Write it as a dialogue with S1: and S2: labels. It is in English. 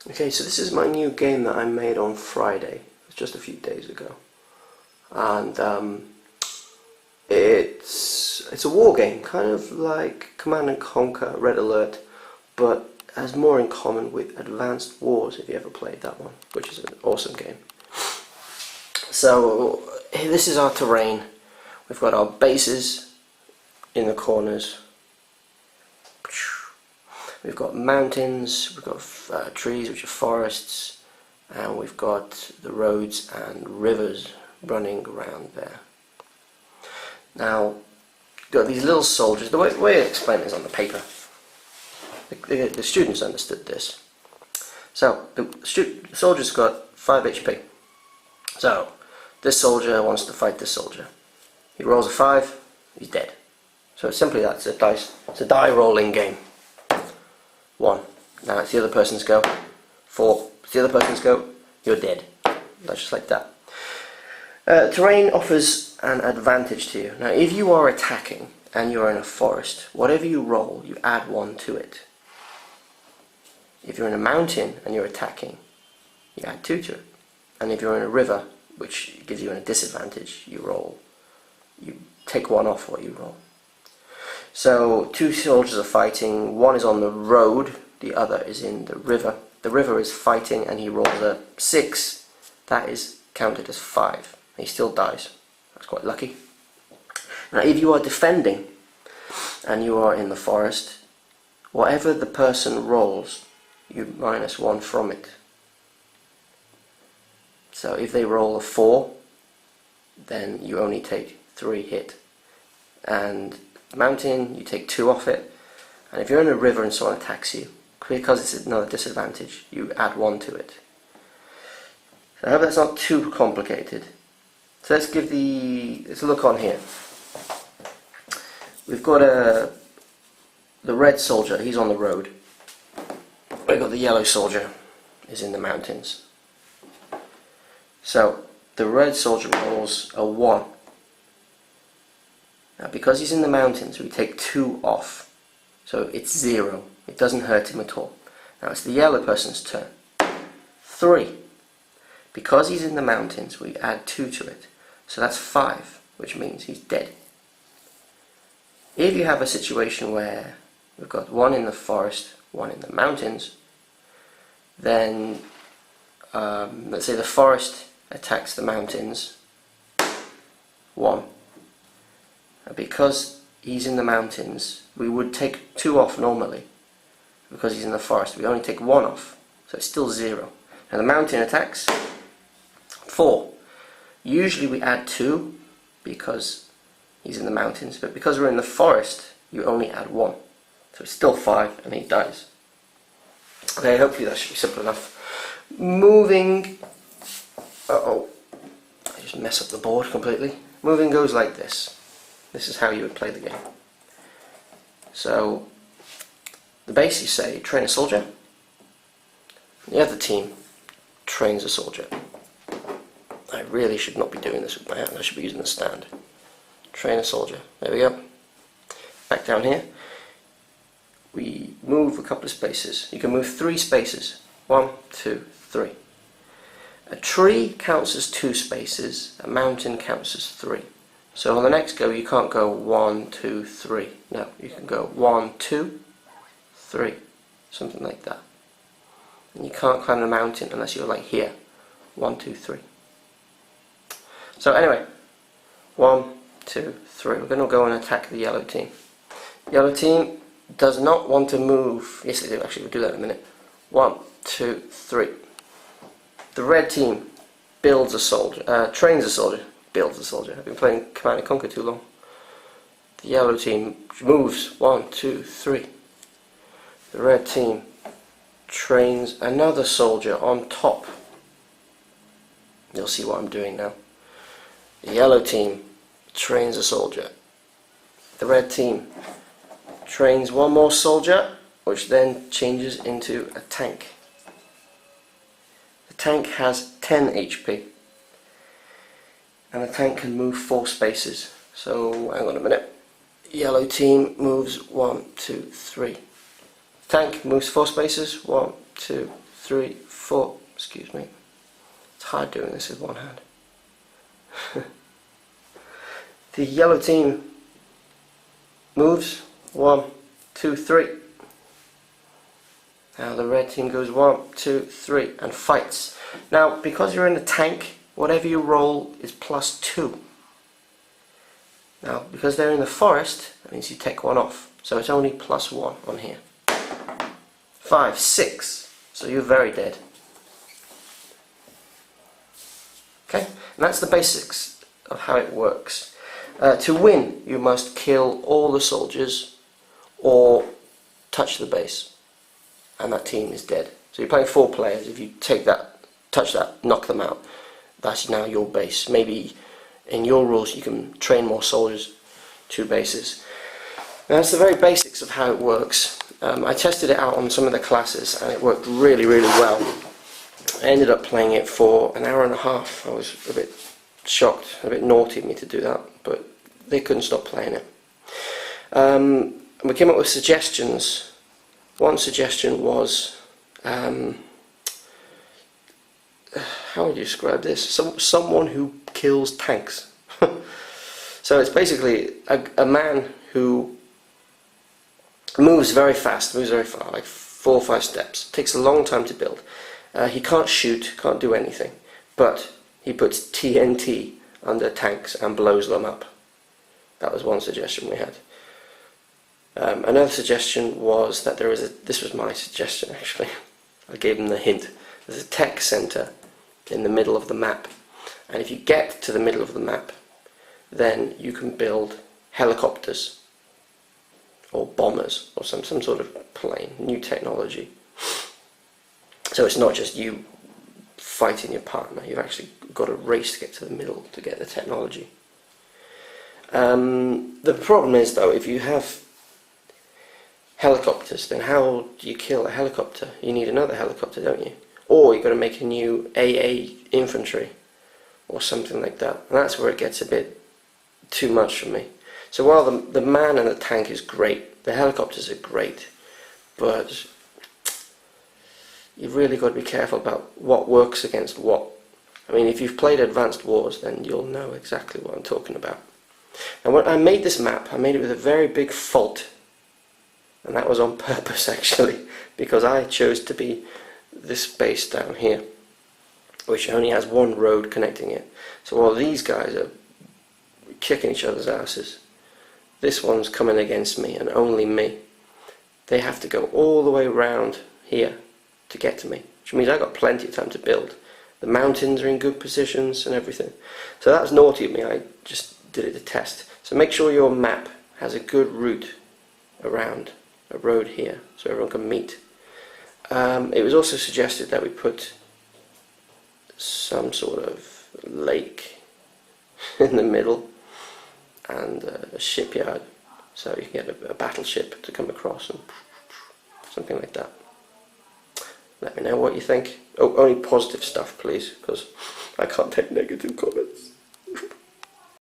S1: Okay, so this is my new game that I made on Friday. It's just a few days ago, and it's a war game, kind of like Command and Conquer, Red Alert, but has more in common with Advanced Wars. If you ever played that one, which is an awesome game. So this is our terrain. We've got our bases in the corners. We've got mountains, we've got trees, which are forests, and we've got the roads and rivers running around there. Now, you've got these little soldiers. The way I explain this on the paper, the students understood this. So, the soldier's got 5 HP. So, this soldier wants to fight this soldier. He rolls a 5, he's dead. So, simply that's a dice. It's a die rolling game. 1. Now it's the other person's go. 4. It's the other person's go. You're dead. That's just like that. Terrain offers an advantage to you. Now if you are attacking and you're in a forest, whatever you roll, you add 1 to it. If you're in a mountain and you're attacking, you add 2 to it. And if you're in a river, which gives you a disadvantage, you take 1 off what you roll. So 2 soldiers are fighting, 1 is on the road, the other is in the river. The river is fighting and he rolls a 6, that is counted as 5. He still dies. That's quite lucky. Now if you are defending and you are in the forest, whatever the person rolls, you minus 1 from it. So if they roll a 4, then you only take 3 hit. And mountain, you take 2 off it, and if you're in a river and someone attacks you, because it's another disadvantage, you add 1 to it. So I hope that's not too complicated. So let's look on here. We've got the red soldier, he's on the road. We've got the yellow soldier, is in the mountains. So the red soldier rolls a 1. Now because he's in the mountains, we take 2 off. So it's 0. It doesn't hurt him at all. Now it's the yellow person's turn. 3. Because he's in the mountains, we add 2 to it. So that's 5, which means he's dead. If you have a situation where we've got 1 in the forest, 1 in the mountains, then let's say the forest attacks the mountains, 1. Because he's in the mountains, we would take 2 off normally. Because he's in the forest, we only take 1 off. So it's still 0. Now the mountain attacks, 4. Usually we add 2 because he's in the mountains, but because we're in the forest, you only add 1. So it's still 5 and he dies. Okay, hopefully that should be simple enough. Moving, I just mess up the board completely. Moving goes like this. This is how you would play the game. So, the base you say, train a soldier. The other team trains a soldier. I really should not be doing this with my hand, I should be using the stand. Train a soldier. There we go. Back down here. We move a couple of spaces. You can move 3 spaces. 1, 2, 3. A tree counts as 2 spaces, a mountain counts as 3. So on the next go you can't go 1, 2, 3. No, you can go 1, 2, 3. Something like that. And you can't climb the mountain unless you're like here. 1, 2, 3. So anyway, 1, 2, 3. We're going to go and attack the yellow team. Yellow team does not want to move. Yes they do, actually we'll do that in a minute. 1, 2, 3. The red team builds a soldier, trains a soldier. Builds a soldier. I've been playing Command and Conquer too long. The yellow team moves 1, 2, 3. The red team trains another soldier on top. You'll see what I'm doing now. The yellow team trains a soldier. The red team trains 1 more soldier, which then changes into a tank. The tank has 10 HP. And the tank can move 4 spaces. So, hang on a minute. Yellow team moves 1, 2, 3. Tank moves 4 spaces. 1, 2, 3, 4. Excuse me. It's hard doing this with one hand. The yellow team moves. 1, 2, 3. Now the red team goes 1, 2, 3 and fights. Now because you're in a tank, whatever you roll is +2. Now because they're in the forest, that means you take 1 off. So it's only +1 on here. 5, 6. So you're very dead. Okay, and that's the basics of how it works. To win, you must kill all the soldiers or touch the base, and that team is dead. So you're playing 4 players. If you take that, touch that, knock them out, that's now your base. Maybe in your rules you can train more soldiers, 2 bases. Now, that's the very basics of how it works. I tested it out on some of the classes and it worked really, really well. I ended up playing it for an hour and a half. I was a bit shocked, a bit naughty of me to do that, but they couldn't stop playing it. We came up with suggestions. One suggestion was, how would you describe this? Someone who kills tanks. So it's basically a man who moves very fast, moves very far, like 4 or 5 steps. Takes a long time to build. He can't shoot, can't do anything, but he puts TNT under tanks and blows them up. That was one suggestion we had. Another suggestion was that there is this was my suggestion actually, I gave him the hint. There's a tech center in the middle of the map, and if you get to the middle of the map, then you can build helicopters or bombers or some sort of plane, new technology. So it's not just you fighting your partner, you've actually got a race to get to the middle to get the technology. The problem is though, if you have helicopters, then how do you kill a helicopter? You need another helicopter, don't you? Or you've got to make a new AA infantry or something like that. And that's where it gets a bit too much for me. So while the man and the tank is great, the helicopters are great, but you've really got to be careful about what works against what. I mean, if you've played Advanced Wars, then you'll know exactly what I'm talking about. And when I made this map, I made it with a very big fault. And that was on purpose actually, because I chose to be this base down here, which only has 1 road connecting it. So while these guys are kicking each other's asses, this one's coming against me and only me. They have to go all the way around here to get to me, which means I've got plenty of time to build. The mountains are in good positions and everything. So that was naughty of me, I just did it to test. So make sure your map has a good route around a road here so everyone can meet. It was also suggested that we put some sort of lake in the middle and a shipyard so you can get a battleship to come across and something like that. Let me know what you think. Oh, only positive stuff please, because I can't take negative comments.